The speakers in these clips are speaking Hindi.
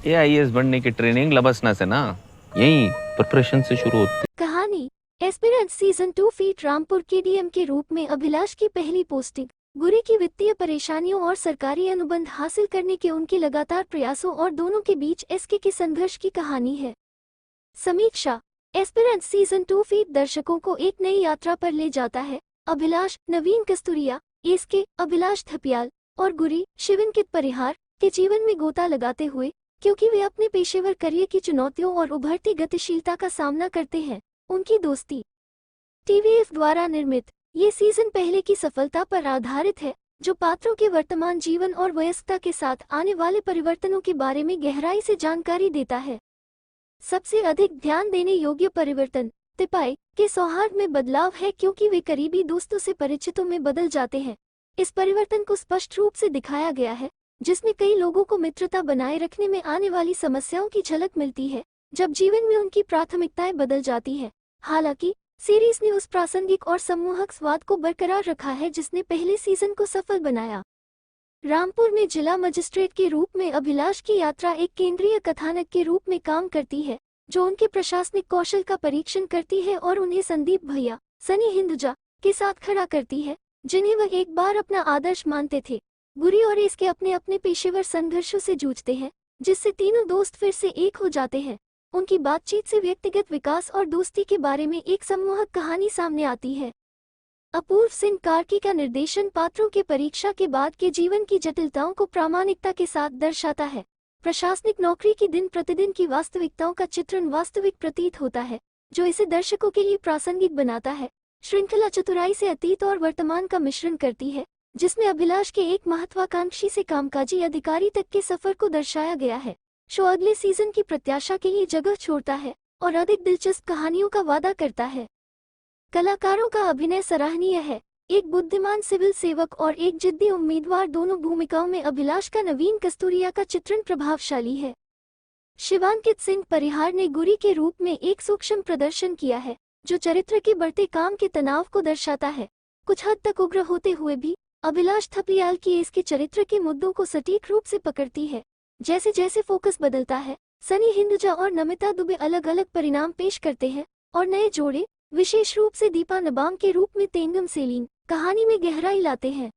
AIS बनने की ट्रेनिंग लबसना से ना, यही प्रिपरेशन से शुरू होती है। कहानी aspirant season 2 feet Rampur KDM के रूप में अभिलाष की पहली पोस्टिंग, गुरी की वित्तीय परेशानियों और सरकारी अनुबंध हासिल करने के उनके लगातार प्रयासों और दोनों के बीच SK के संघर्ष की कहानी है। समीक्षा एस्पिरेंट सीजन 2 फीट दर्शकों को एक नई यात्रा पर ले जाता है। अभिलाष नवीन कस्तूरिया, SK अभिलाष थपियाल और गुरी शिविनकित परिहार के जीवन में गोता लगाते हुए, क्योंकि वे अपने पेशेवर करियर की चुनौतियों और उभरती गतिशीलता का सामना करते हैं। उनकी दोस्ती TVF द्वारा निर्मित ये सीजन पहले की सफलता पर आधारित है, जो पात्रों के वर्तमान जीवन और वयस्कता के साथ आने वाले परिवर्तनों के बारे में गहराई से जानकारी देता है। सबसे अधिक ध्यान देने योग्य परिवर्तन तिपाई के सौहार्द में बदलाव है, क्योंकि वे करीबी दोस्तों से परिचितों में बदल जाते हैं। इस परिवर्तन को स्पष्ट रूप से दिखाया गया है, जिसमें कई लोगों को मित्रता बनाए रखने में आने वाली समस्याओं की झलक मिलती है जब जीवन में उनकी प्राथमिकताएं बदल जाती है। हालांकि सीरीज ने उस प्रासंगिक और सम्मोहक स्वाद को बरकरार रखा है जिसने पहले सीजन को सफल बनाया। रामपुर में जिला मजिस्ट्रेट के रूप में अभिलाष की यात्रा एक केंद्रीय कथानक के रूप में काम करती है, जो उनके प्रशासनिक कौशल का परीक्षण करती है और उन्हें संदीप भैया सनी हिंदुजा के साथ खड़ा करती है, जिन्हें वह एक बार अपना आदर्श मानते थे। गुरी और इसके अपने अपने पेशेवर संघर्षों से जूझते हैं, जिससे तीनों दोस्त फिर से एक हो जाते हैं। उनकी बातचीत से व्यक्तिगत विकास और दोस्ती के बारे में एक सम्मोहक कहानी सामने आती है। अपूर्व सिंह कार्की का निर्देशन पात्रों के परीक्षा के बाद के जीवन की जटिलताओं को प्रामाणिकता के साथ दर्शाता है। प्रशासनिक नौकरी की दिन प्रतिदिन की वास्तविकताओं का चित्रण वास्तविक प्रतीत होता है, जो इसे दर्शकों के लिए प्रासंगिक बनाता है। श्रृंखला चतुराई से अतीत और वर्तमान का मिश्रण करती है, जिसमें अभिलाष के एक महत्वाकांक्षी से कामकाजी अधिकारी तक के सफर को दर्शाया गया है। शो अगले सीजन की प्रत्याशा के लिए जगह छोड़ता है और अधिक दिलचस्प कहानियों का वादा करता है। कलाकारों का अभिनय सराहनीय है। एक बुद्धिमान सिविल सेवक और एक जिद्दी उम्मीदवार दोनों भूमिकाओं में अभिलाष का नवीन कस्तूरिया का चित्रण प्रभावशाली है। शिवांकित सिंह परिहार ने गुरी के रूप में एक सूक्ष्म प्रदर्शन किया है, जो चरित्र के बढ़ते काम के तनाव को दर्शाता है। कुछ हद तक उग्र होते हुए भी अभिलाष थपलियाल की इसके चरित्र के मुद्दों को सटीक रूप से पकड़ती है। जैसे जैसे फोकस बदलता है, सनी हिंदुजा और नमिता दुबे अलग अलग परिणाम पेश करते हैं और नए जोड़े, विशेष रूप से दीपा नबाम के रूप में तेंगम सेलीन, कहानी में गहराई लाते हैं।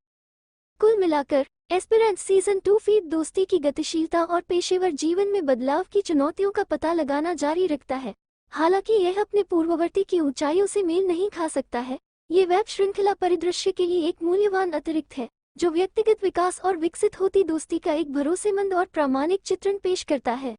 कुल मिलाकर एस्पिरेंट सीजन 2 फीट दोस्ती की गतिशीलता और पेशेवर जीवन में बदलाव की चुनौतियों का पता लगाना जारी रखता है। हालांकि यह अपने पूर्ववर्ती की ऊंचाइयों से मेल नहीं खा सकता है, ये वेब श्रृंखला परिदृश्य के लिए एक मूल्यवान अतिरिक्त है, जो व्यक्तिगत विकास और विकसित होती दोस्ती का एक भरोसेमंद और प्रामाणिक चित्रण पेश करता है।